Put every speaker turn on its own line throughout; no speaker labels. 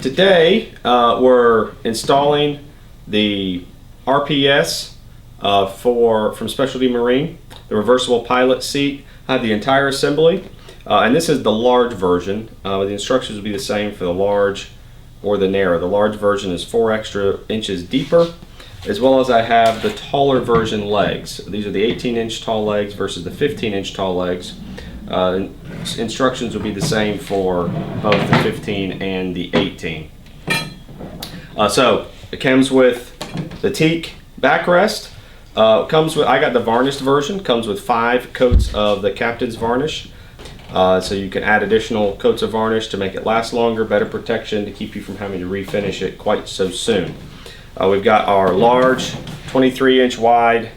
Today we're installing the RPS from Specialty Marine, the reversible pilot seat. I have the entire assembly, and this is the large version. The instructions will be the same for the large or the narrow. The large version is 4 extra inches deeper, as well as I have the taller version legs. These are the 18-inch tall legs versus the 15-inch tall legs. Instructions will be the same for both the 15 and the 18. So it comes with the teak backrest. I got the varnished version. Comes with 5 coats of the captain's varnish. So you can add additional coats of varnish to make it last longer, better protection to keep you from having to refinish it quite so soon. We've got our large 23-inch wide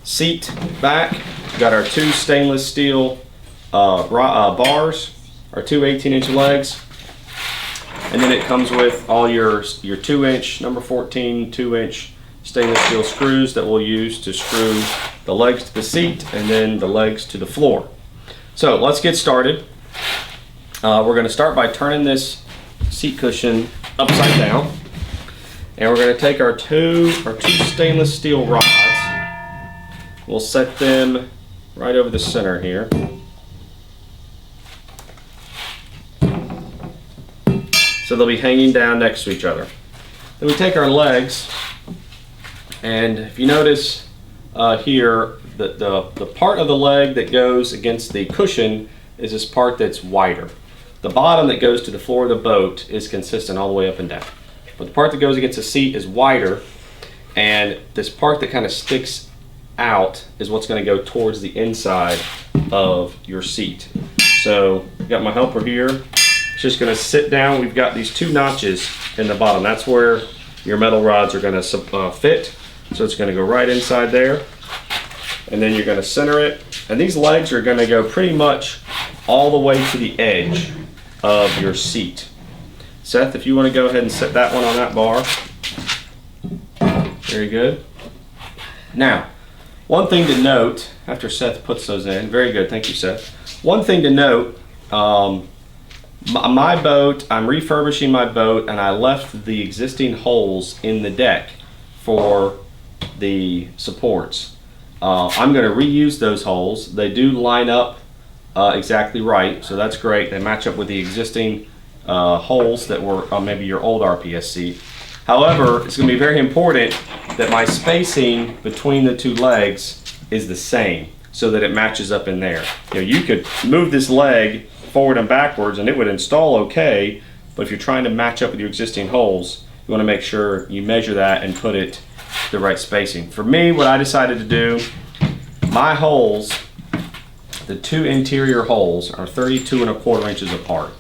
seat back. We've got our 2 stainless steel bars, our 2 18-inch legs, and then it comes with all your 2-inch number 14 2-inch stainless steel screws that we'll use to screw the legs to the seat and then the legs to the floor. So let's get started. We're going to start by turning this seat cushion upside down, and we're going to take our two stainless steel rods. We'll set them right over the center here. So they'll be hanging down next to each other. Then we take our legs, and if you notice here, the part of the leg that goes against the cushion is this part that's wider. The bottom that goes to the floor of the boat is consistent all the way up and down. But the part that goes against the seat is wider, and this part that kind of sticks out is what's going to go towards the inside of your seat. So I've got my helper here. It's just going to sit down. We've got these 2 notches in the bottom. That's where your metal rods are going to fit. So it's going to go right inside there. And then you're going to center it. And these legs are going to go pretty much all the way to the edge of your seat. Seth, if you want to go ahead and set that one on that bar. Very good. Now, one thing to note, after Seth puts those in, very good, thank you, Seth. One thing to note, my boat, I'm refurbishing my boat, and I left the existing holes in the deck for the supports. I'm going to reuse those holes. They do line up exactly right, so that's great. They match up with the existing holes that were on maybe your old RPS seat. However, it's going to be very important that my spacing between the 2 legs is the same so that it matches up in there. You could move this leg forward and backwards and it would install okay, but if you're trying to match up with your existing holes, you want to make sure you measure that and put it the right spacing. For me, what I decided to do, my holes, the 2 interior holes are 32¼ inches apart.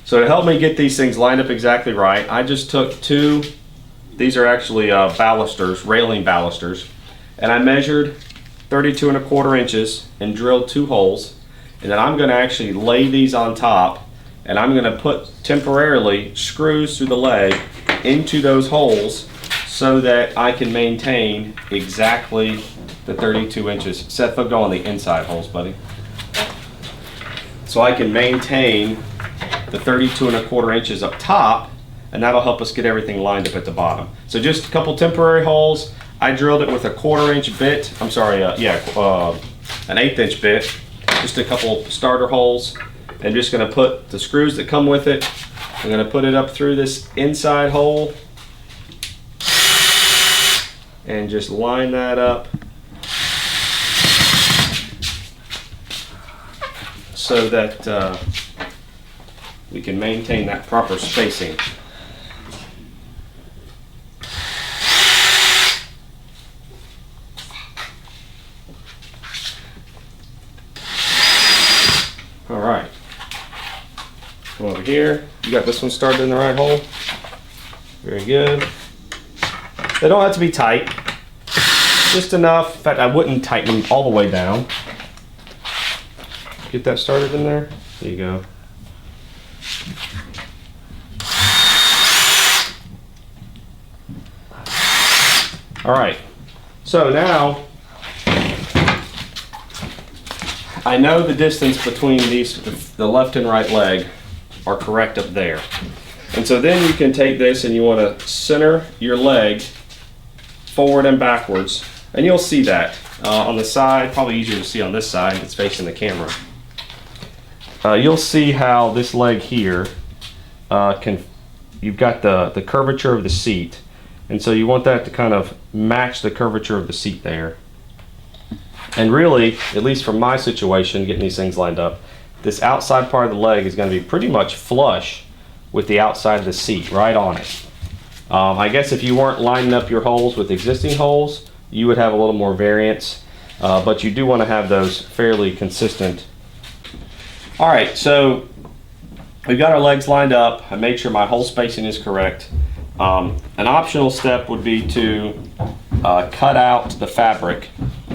So to help me get these things lined up exactly right, I just took 2, these are actually ballisters, railing ballisters, and I measured 32¼ inches and drilled 2 holes. And then I'm going to actually lay these on top, and I'm going to put temporarily screws through the leg into those holes so that I can maintain exactly the 32 inches. Seth, they'll go on the inside holes, buddy. So I can maintain the 32¼ inches up top, and that'll help us get everything lined up at the bottom. So just a couple temporary holes. I drilled it with a 1/4 inch bit. I'm sorry, an 1/8 inch bit. Just a couple starter holes. I'm just going to put the screws that come with it. I'm going to put it up through this inside hole and just line that up so that we can maintain that proper spacing. All right, come over here. You got this one started in the right hole. Very good. They don't have to be tight, just enough. In fact, I wouldn't tighten them all the way down. Get that started in there. There you go. All right, so now I know the distance between these, the left and right leg, are correct up there. And so then you can take this and you want to center your leg forward and backwards, and you'll see that on the side, probably easier to see on this side, it's facing the camera. You'll see how this leg here you've got the curvature of the seat, and so you want that to kind of match the curvature of the seat there. And really, at least from my situation, getting these things lined up, this outside part of the leg is going to be pretty much flush with the outside of the seat, right on it. I guess if you weren't lining up your holes with existing holes, you would have a little more variance, but you do want to have those fairly consistent. All right, so we've got our legs lined up. I made sure my hole spacing is correct. An optional step would be to cut out the fabric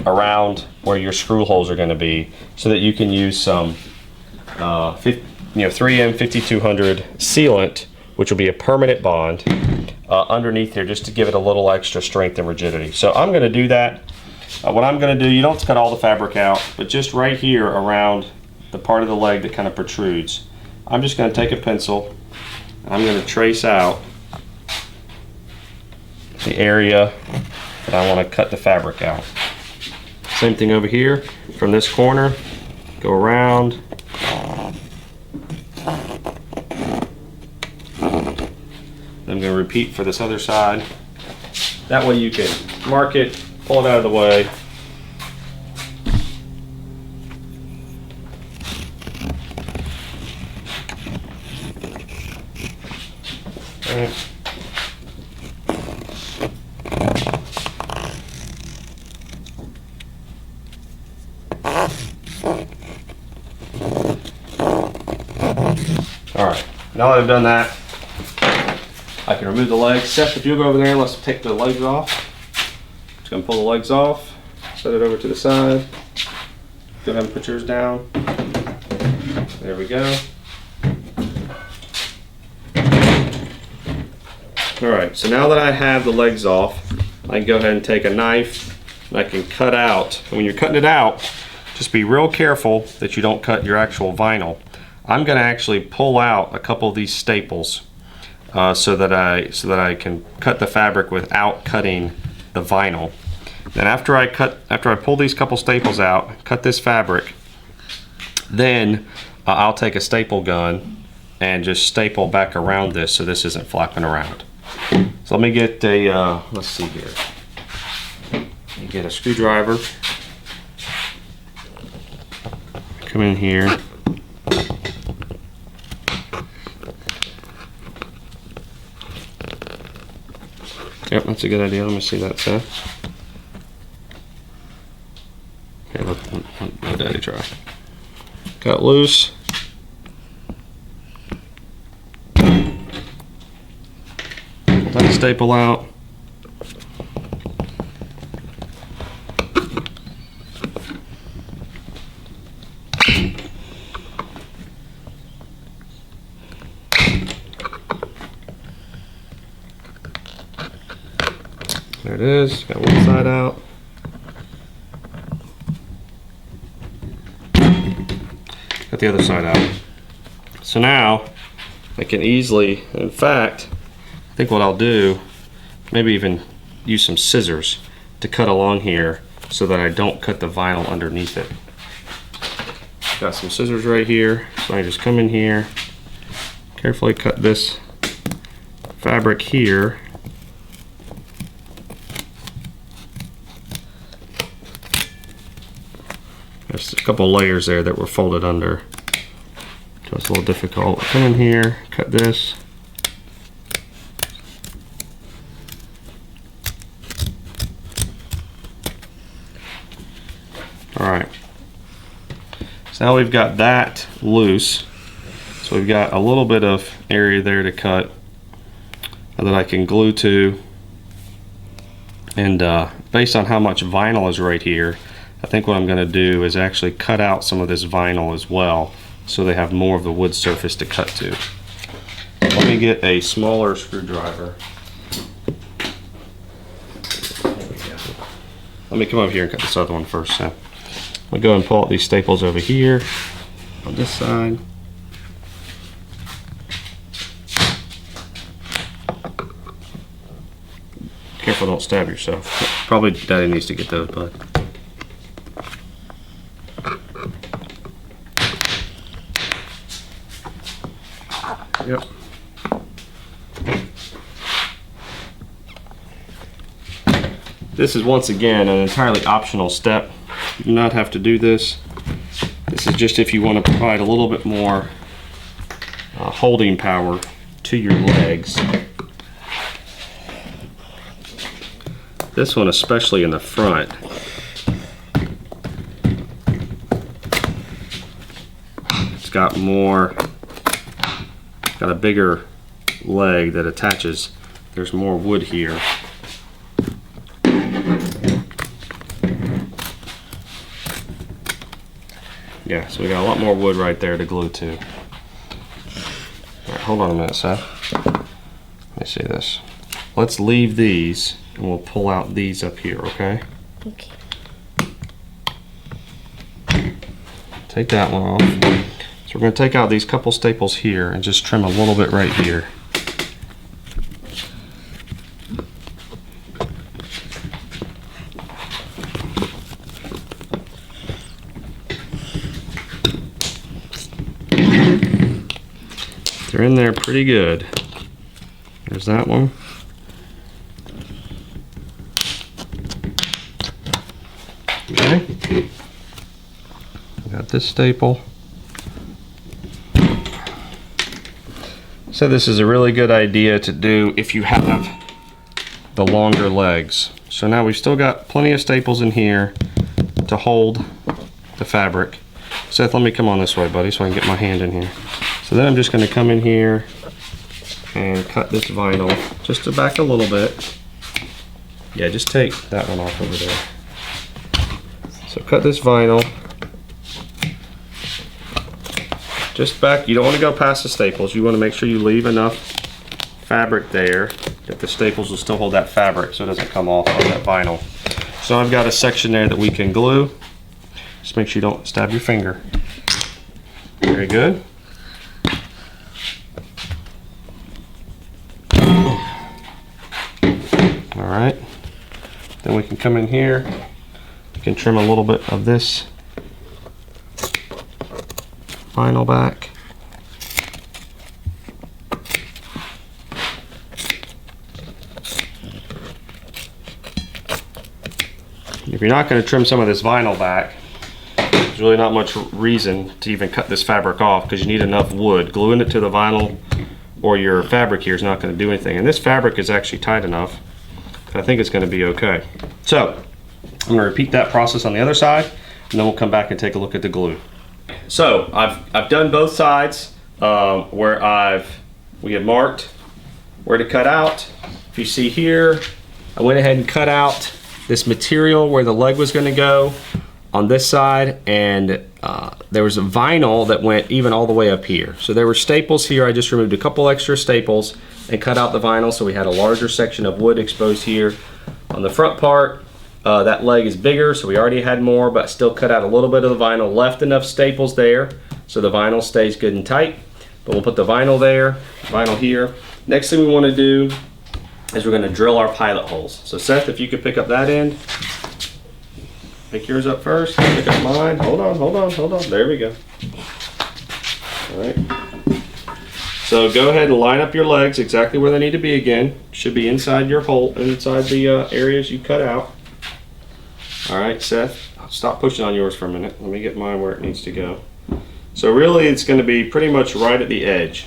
around where your screw holes are going to be, so that you can use some 3M 5200 sealant, which will be a permanent bond, underneath here, just to give it a little extra strength and rigidity. So I'm going to do that. What I'm going to do, you don't have to cut all the fabric out, but just right here around the part of the leg that kind of protrudes, I'm just going to take a pencil and I'm going to trace out the area that I want to cut the fabric out. Same thing over here, from this corner, go around. I'm going to repeat for this other side. That way you can mark it, pull it out of the way. All right, now that I've done that, I can remove the legs. Seth, if you'll go over there and let's take the legs off. Just gonna pull the legs off, set it over to the side. Go ahead and put yours down. There we go. All right, so now that I have the legs off, I can go ahead and take a knife and I can cut out. And when you're cutting it out, just be real careful that you don't cut your actual vinyl. I'm gonna actually pull out a couple of these staples so that I can cut the fabric without cutting the vinyl. Then after I pull these couple staples out, cut this fabric, then I'll take a staple gun and just staple back around this so this isn't flapping around. So let me get a, let's see here. You get a screwdriver, come in here. Yep, that's a good idea. Let me see that, Seth. Okay, let Daddy try. Cut loose. Pull that staple out. There it is, got one side out. Got the other side out. So now I can easily, in fact, I think what I'll do, maybe even use some scissors to cut along here so that I don't cut the vinyl underneath it. Got some scissors right here, so I just come in here, carefully cut this fabric here. There's a couple layers there that were folded under, so it's a little difficult. Come in here, cut this. All right, so now we've got that loose. So we've got a little bit of area there to cut that I can glue to. And based on how much vinyl is right here, I think what I'm going to do is actually cut out some of this vinyl as well, so they have more of the wood surface to cut to. Let me get a smaller screwdriver. There we go. Let me come over here and cut this other one first. So I'm going to go and pull out these staples over here on this side. careful, don't stab yourself. Probably Daddy needs to get those, bud. Yep. This is once again an entirely optional step. You do not have to do this. This is just if you want to provide a little bit more holding power to your legs. This one, especially in the front, it's got a bigger leg that attaches. There's more wood here. Yeah, so we got a lot more wood right there to glue to. All right, hold on a minute, Seth. Let me see this. Let's leave these and we'll pull out these up here, okay?
Okay.
Take that one off. So we're going to take out these couple staples here and just trim a little bit right here. They're in there pretty good. There's that one. Okay. Got this staple. So this is a really good idea to do if you have the longer legs. So now we've still got plenty of staples in here to hold the fabric. Seth, let me come on this way, buddy, so I can get my hand in here. So then I'm just going to come in here and cut this vinyl just to back a little bit. Yeah, just take that one off over there. So cut this vinyl. Just back, you don't want to go past the staples. You want to make sure you leave enough fabric there that the staples will still hold that fabric so it doesn't come off on that vinyl. So I've got a section there that we can glue. Just make sure you don't stab your finger. Very good. Alright, then we can come in here, we can trim a little bit of this vinyl back. If you're not going to trim some of this vinyl back, there's really not much reason to even cut this fabric off because you need enough wood. Gluing it to the vinyl or your fabric here is not going to do anything. And this fabric is actually tight enough. I think it's going to be okay. So I'm going to repeat that process on the other side, and then we'll come back and take a look at the glue. So I've done both sides where we have marked where to cut out. If you see here, I went ahead and cut out this material where the leg was going to go on this side, and there was a vinyl that went even all the way up here. So there were staples here. I just removed a couple extra staples and cut out the vinyl, so we had a larger section of wood exposed here. On the front part, that leg is bigger, so we already had more, but still cut out a little bit of the vinyl, left enough staples there so the vinyl stays good and tight. But we'll put the vinyl there, vinyl here. Next thing we want to do is we're going to drill our pilot holes. So Seth, if you could pick up that end. Pick yours up first, pick up mine. Hold on. There we go. All right. So go ahead and line up your legs exactly where they need to be again. Should be inside your hole, inside the areas you cut out. All right, Seth, stop pushing on yours for a minute. Let me get mine where it needs to go. So really it's going to be pretty much right at the edge.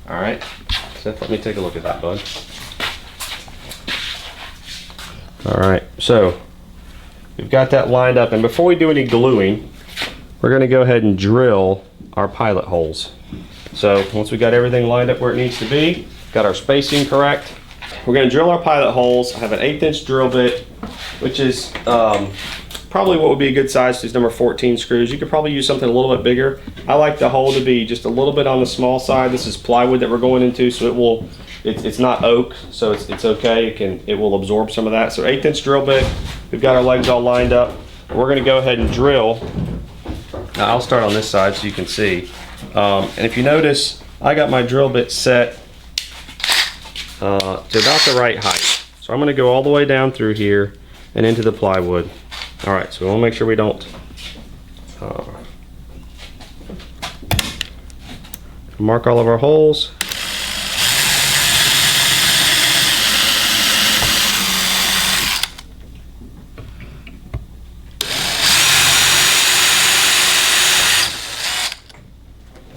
All right, Seth, let me take a look at that, bud. All right, so we've got that lined up, and before we do any gluing, we're going to go ahead and drill our pilot holes. So once we got everything lined up where it needs to be, got our spacing correct, we're going to drill our pilot holes. I have an 1/8 inch drill bit, which is probably what would be a good size. These number 14 screws. You could probably use something a little bit bigger. I like the hole to be just a little bit on the small side. This is plywood that we're going into, so it's not oak, so it's okay. It will absorb some of that. So 1/8 inch drill bit. We've got our legs all lined up. We're going to go ahead and drill. Now I'll start on this side so you can see. And if you notice, I got my drill bit set to about the right height. So I'm going to go all the way down through here and into the plywood. All right, so we want to make sure we don't mark all of our holes.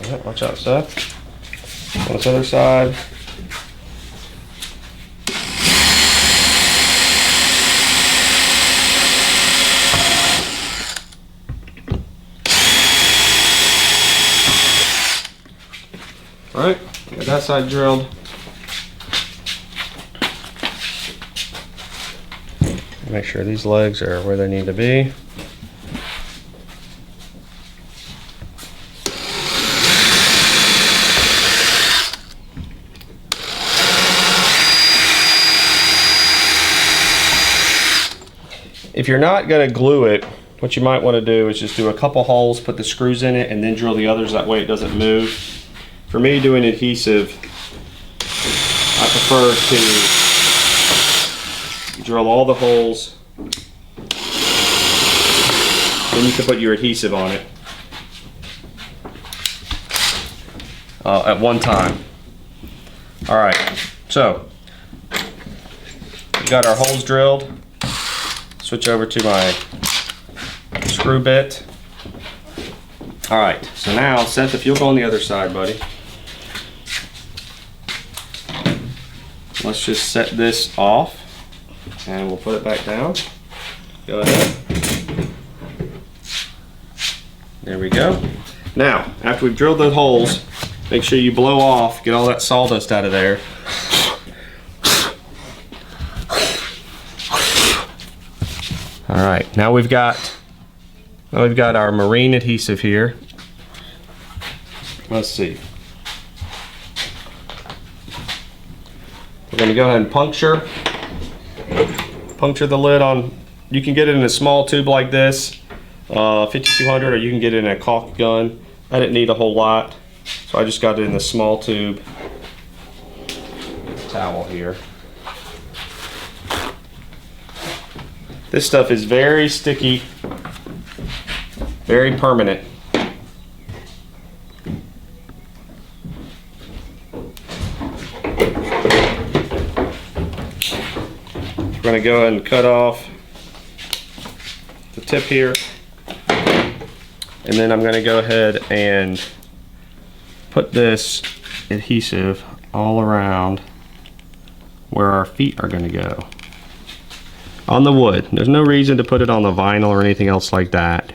All right, watch out, Seth. On this other side. Alright, got that side drilled. Make sure these legs are where they need to be. If you're not going to glue it, what you might want to do is just do a couple holes, put the screws in it, and then drill the others. That way it doesn't move. For me, doing adhesive, I prefer to drill all the holes. Then you can put your adhesive on it at one time. All right, so we got our holes drilled. Switch over to my screw bit. All right, so now, Seth, if you'll go on the other side, buddy. Let's just set this off and we'll put it back down. Go ahead. There we go. Now, after we've drilled the holes, make sure you blow off, get all that sawdust out of there. All right, now we've got our marine adhesive here. Let's see. We're going to go ahead and puncture the lid on. You can get it in a small tube like this, 5200, or you can get it in a caulk gun. I didn't need a whole lot, so I just got it in the small tube towel here. This stuff is very sticky, very permanent. We're going to go ahead and cut off the tip here, and then I'm going to go ahead and put this adhesive all around where our feet are going to go on the wood. There's no reason to put it on the vinyl or anything else like that.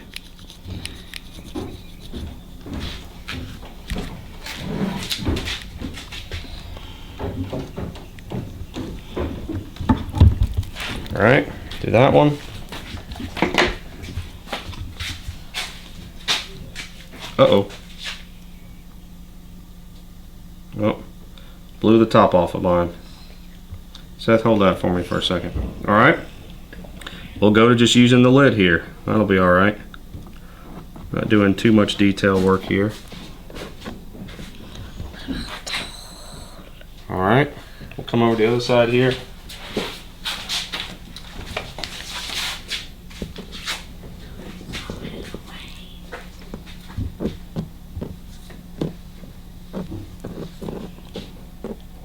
All right, do that one. Uh-oh. Oh, blew the top off of mine. Seth, hold that for me for a second. All right, we'll go to just using the lid here. That'll be all right. Not doing too much detail work here. All right, we'll come over to the other side here.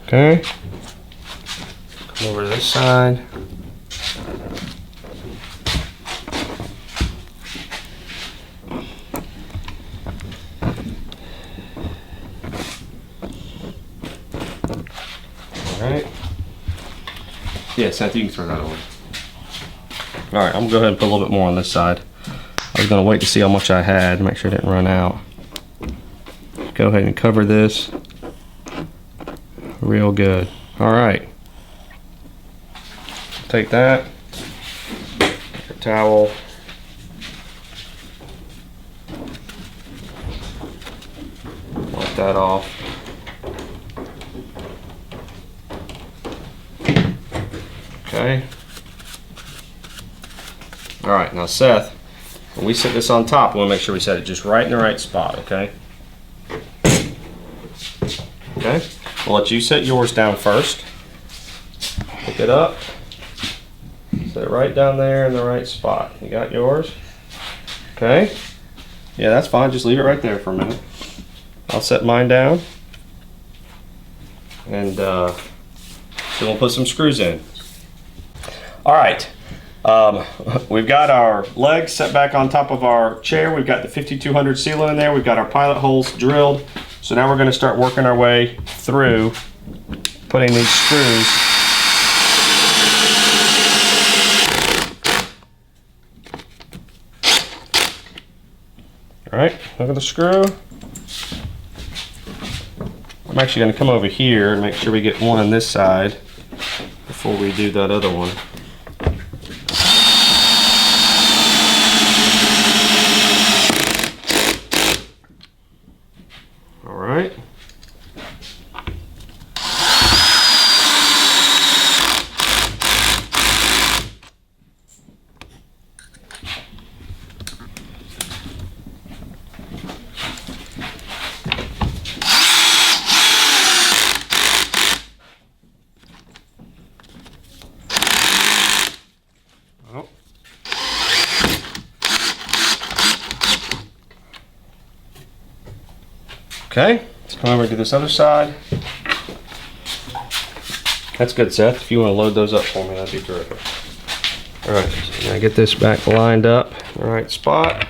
Okay, come over to this side. All right. Yeah, Seth, you can throw that away. All right, I'm gonna go ahead and put a little bit more on this side. I was gonna wait to see how much I had, make sure it didn't run out. Go ahead and cover this real good. All right, take that, a towel, wipe that off. Okay. All right, now Seth, when we set this on top, we want to make sure we set it just right in the right spot, okay? Okay, we'll let you set yours down first. it up. Set it right down there in the right spot. You got yours? Okay. Yeah, that's fine. Just leave it right there for a minute. I'll set mine down. And then we'll put some screws in. All right. We've got our legs set back on top of our chair. We've got the 5200 sealant in there. We've got our pilot holes drilled. So now we're going to start working our way through putting these screws. All right, look at the screw. I'm actually going to come over here and make sure we get one on this side before we do that other one. All right. Okay, let's come over to this other side. That's good, Seth. If you want to load those up for me, that'd be terrific. All right, so now get this back lined up in the right spot.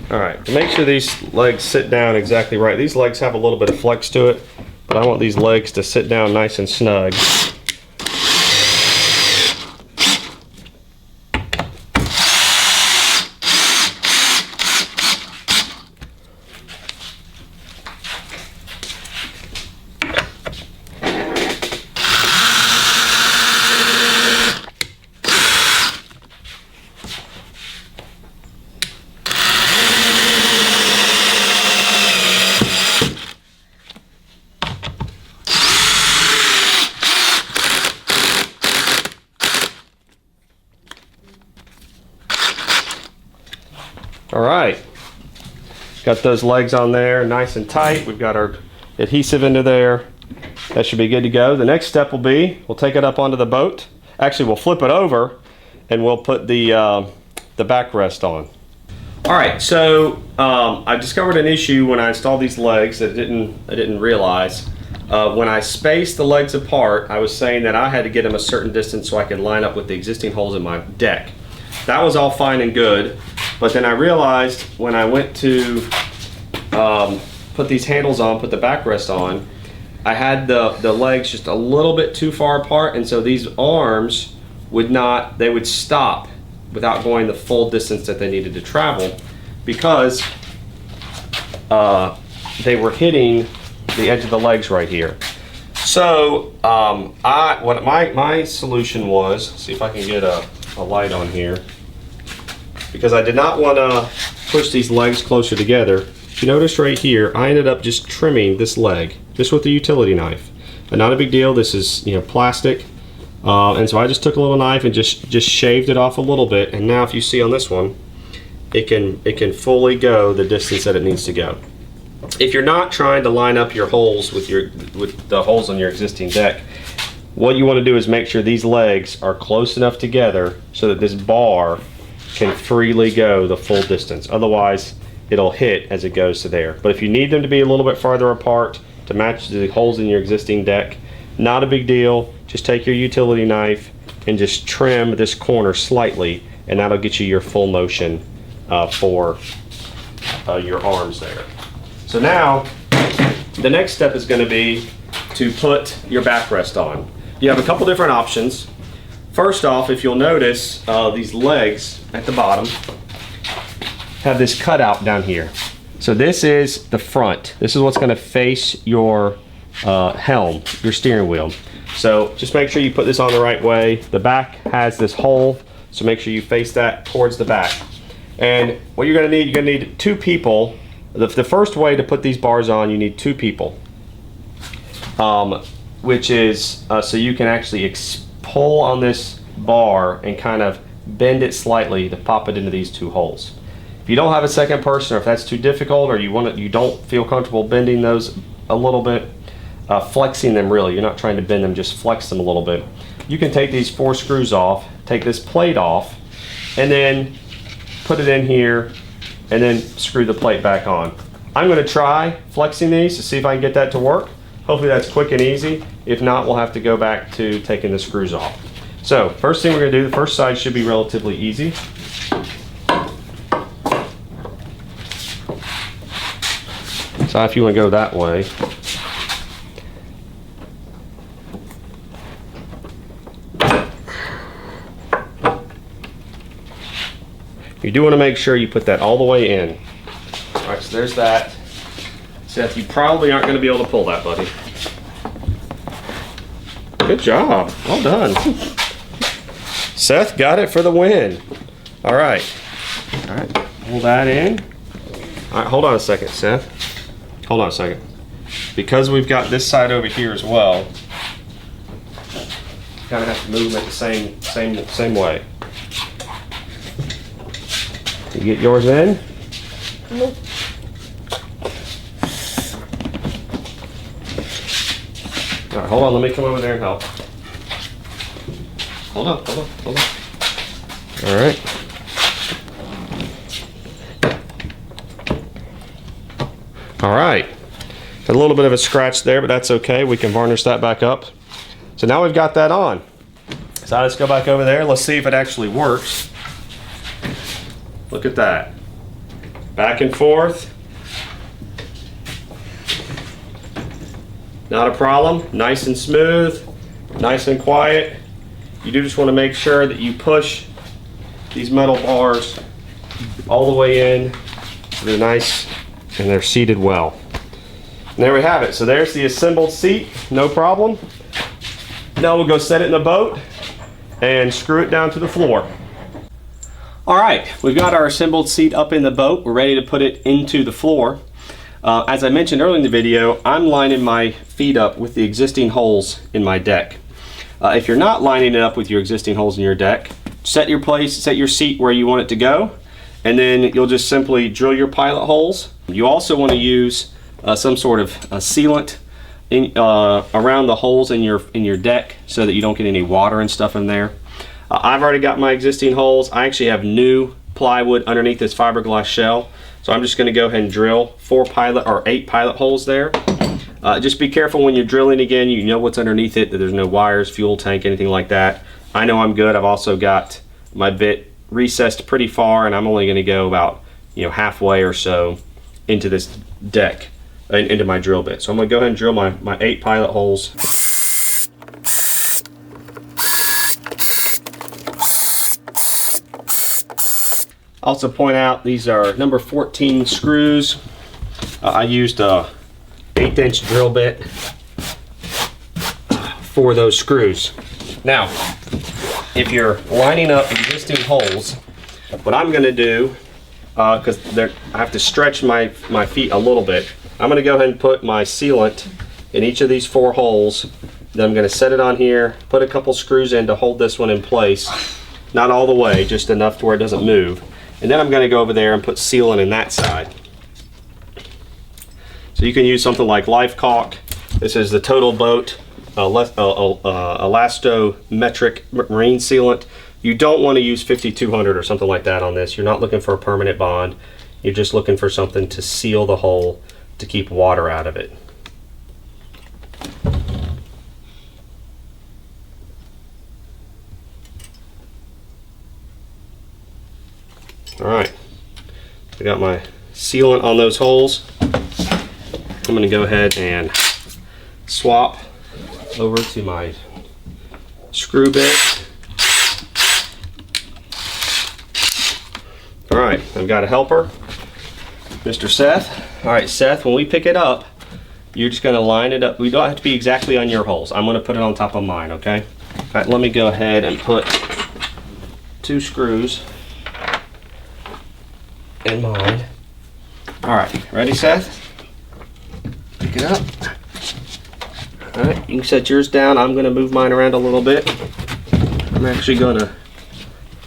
All right, to make sure these legs sit down exactly right. These legs have a little bit of flex to it, but I want these legs to sit down nice and snug. All right, got those legs on there nice and tight. We've got our adhesive into there. That should be good to go. The next step will be, we'll take it up onto the boat. Actually, we'll flip it over and we'll put the backrest on. All right, so I discovered an issue when I installed these legs that I didn't realize. When I spaced the legs apart, I was saying that I had to get them a certain distance so I could line up with the existing holes in my deck. That was all fine and good, but then I realized when I went to put these handles on, put the backrest on, I had the legs just a little bit too far apart, and so these arms would not, they would stop without going the full distance that they needed to travel because they were hitting the edge of the legs right here. So what my solution was, see if I can get a light on here, because I did not want to push these legs closer together. If you notice right here, I ended up just trimming this leg just with a utility knife. But not a big deal. This is, you know, plastic, and so I just took a little knife and just shaved it off a little bit. And now, if you see on this one, it can fully go the distance that it needs to go. If you're not trying to line up your holes with the holes on your existing deck, what you want to do is make sure these legs are close enough together so that this bar can freely go the full distance. Otherwise, it'll hit as it goes to there. But if you need them to be a little bit farther apart to match the holes in your existing deck, not a big deal. Just take your utility knife and just trim this corner slightly, and that'll get you your full motion for your arms there. So now, the next step is going to be to put your backrest on. You have a couple different options. First off, if you'll notice, these legs at the bottom have this cutout down here. So this is the front. This is what's going to face your helm, your steering wheel. So just make sure you put this on the right way. The back has this hole, so make sure you face that towards the back. And what you're going to need two people. The first way to put these bars on, you need two people. which is so you can actually pull on this bar and kind of bend it slightly to pop it into these two holes. If you don't have a second person, or if that's too difficult, or you don't feel comfortable bending those a little bit, flexing them really, you're not trying to bend them, just flex them a little bit. You can take these 4 screws off, take this plate off, and then put it in here, and then screw the plate back on. I'm going to try flexing these to see if I can get that to work. Hopefully that's quick and easy. If not, we'll have to go back to taking the screws off. So first thing we're going to do, the first side should be relatively easy. So if you want to go that way. You do want to make sure you put that all the way in. All right, so there's that. Seth, you probably aren't going to be able to pull that, buddy. Good job. Well done. Seth got it for the win. All right. All right, pull that in. All right, hold on a second, Seth. Hold on a second. Because we've got this side over here as well, kind of have to move them at the same way. You get yours in?
Nope.
All right, hold on, let me come over there and help. Hold on. All right. All right. A little bit of a scratch there, but that's okay. We can varnish that back up. So now we've got that on. So let's go back over there. Let's see if it actually works. Look at that. Back and forth. Not a problem. Nice and smooth. Nice and quiet. You do just want to make sure that you push these metal bars all the way in. So they're nice and they're seated well. And there we have it. So there's the assembled seat. No problem. Now we'll go set it in the boat and screw it down to the floor. All right, we've got our assembled seat up in the boat. We're ready to put it into the floor. As I mentioned earlier in the video, I'm lining my feet up with the existing holes in my deck. If you're not lining it up with your existing holes in your deck, set your seat where you want it to go, and then you'll just simply drill your pilot holes. You also want to use some sort of sealant around the holes in your deck so that you don't get any water and stuff in there. I've already got my existing holes. I actually have new plywood underneath this fiberglass shell, so I'm just going to go ahead and drill 8 pilot holes there. Just be careful when you're drilling again. You know what's underneath it, that there's no wires, fuel tank, anything like that. I know I'm good. I've also got my bit recessed pretty far, and I'm only going to go about halfway or so into this deck, into my drill bit. So I'm going to go ahead and drill my 8 pilot holes. Also point out, these are number 14 screws. I used a 1/8" drill bit for those screws. Now, if you're lining up existing holes, what I'm going to do, because I have to stretch my feet a little bit, I'm going to go ahead and put my sealant in each of these 4 holes. Then I'm going to set it on here, put a couple screws in to hold this one in place. Not all the way, just enough to where it doesn't move. And then I'm going to go over there and put sealant in that side. So you can use something like Life Caulk. This is the Total Boat Elastometric Marine Sealant. You don't want to use 5200 or something like that on this. You're not looking for a permanent bond. You're just looking for something to seal the hole to keep water out of it. All right, I got my sealant on those holes. I'm going to go ahead and swap over to my screw bit. All right, I've got a helper, Mr. Seth. All right, Seth, when we pick it up, you're just going to line it up. We don't have to be exactly on your holes. I'm going to put it on top of mine, okay? All right, let me go ahead and put 2 screws in mine. All right, ready, Seth? Pick it up. Alright, you can set yours down. I'm going to move mine around a little bit. I'm actually going to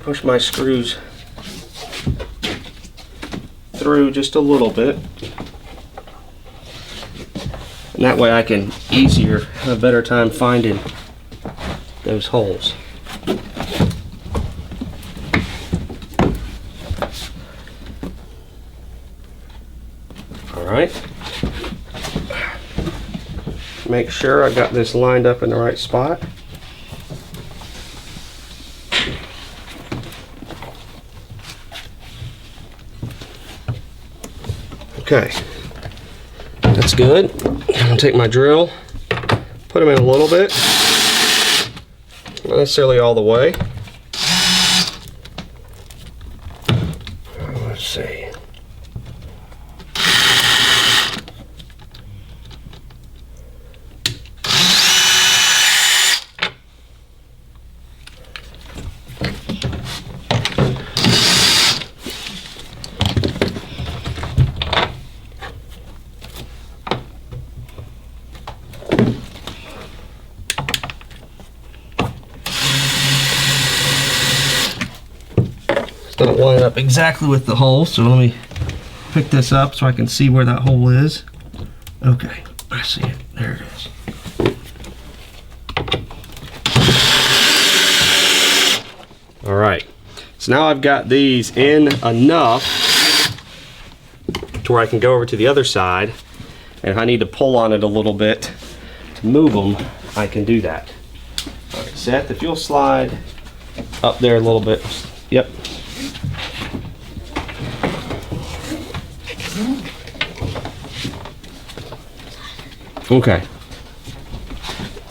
push my screws through just a little bit. And that way I can easier, have a better time finding those holes. Alright. Make sure I got this lined up in the right spot. Okay, that's good. I'm gonna take my drill, put them in a little bit, not necessarily all the way. Let's see. Don't line up exactly with the hole, so let me pick this up so I can see where that hole is. Okay, I see it. There it is. All right, so now I've got these in enough to where I can go over to the other side, and if I need to pull on it a little bit to move them, I can do that. All right, Seth, if you'll slide up there a little bit. Yep. Okay.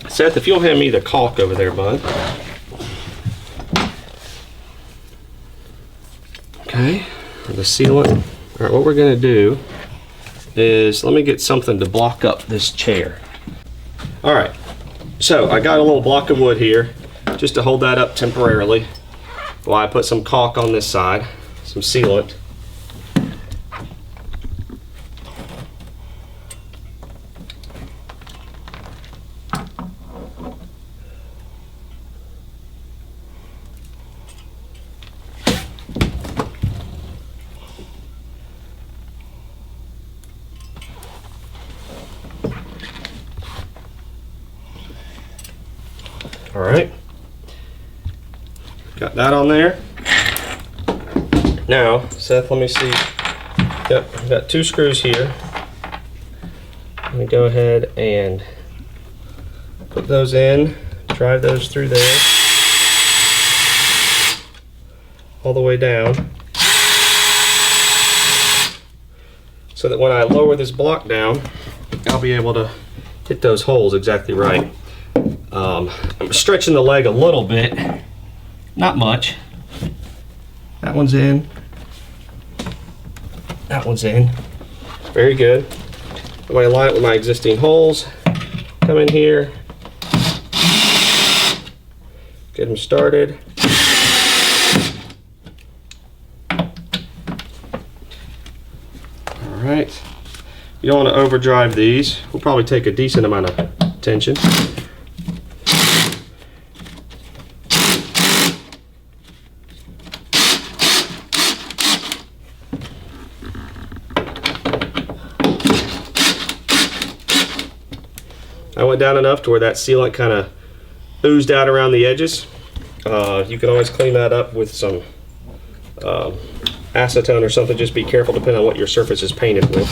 Seth, if you'll hand me the caulk over there, bud. Okay, or the sealant. All right, what we're gonna do is, let me get something to block up this chair. All right, so I got a little block of wood here, just to hold that up temporarily, while I put some caulk on this side, some sealant. All right, got that on there. Now, Seth, let me see. Yep, I've got 2 screws here. Let me go ahead and put those in, drive those through there, all the way down, so that when I lower this block down, I'll be able to hit those holes exactly right. I'm stretching the leg a little bit, not much. That one's in. That one's in. Very good. I'm going to line it with my existing holes. Come in here. Get them started. All right. You don't want to overdrive these. We'll probably take a decent amount of tension. I went down enough to where that sealant kind of oozed out around the edges. You can always clean that up with some acetone or something. Just be careful depending on what your surface is painted with.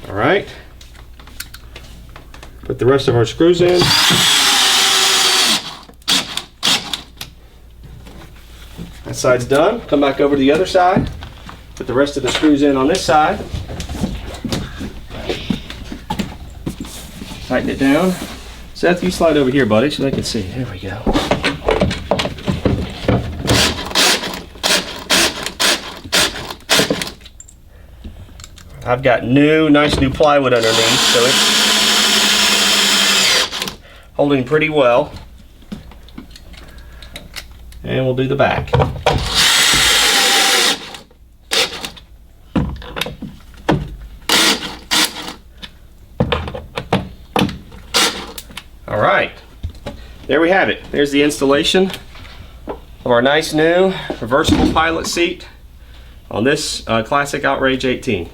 All right. Put the rest of our screws in. That side's done. Come back over to the other side. Put the rest of the screws in on this side. Tighten it down. Seth, you slide over here, buddy, so they can see. There we go. I've got nice new plywood underneath, so it's holding pretty well. And we'll do the back. All right, there we have it. There's the installation of our nice new reversible pilot seat on this classic Outrage 18.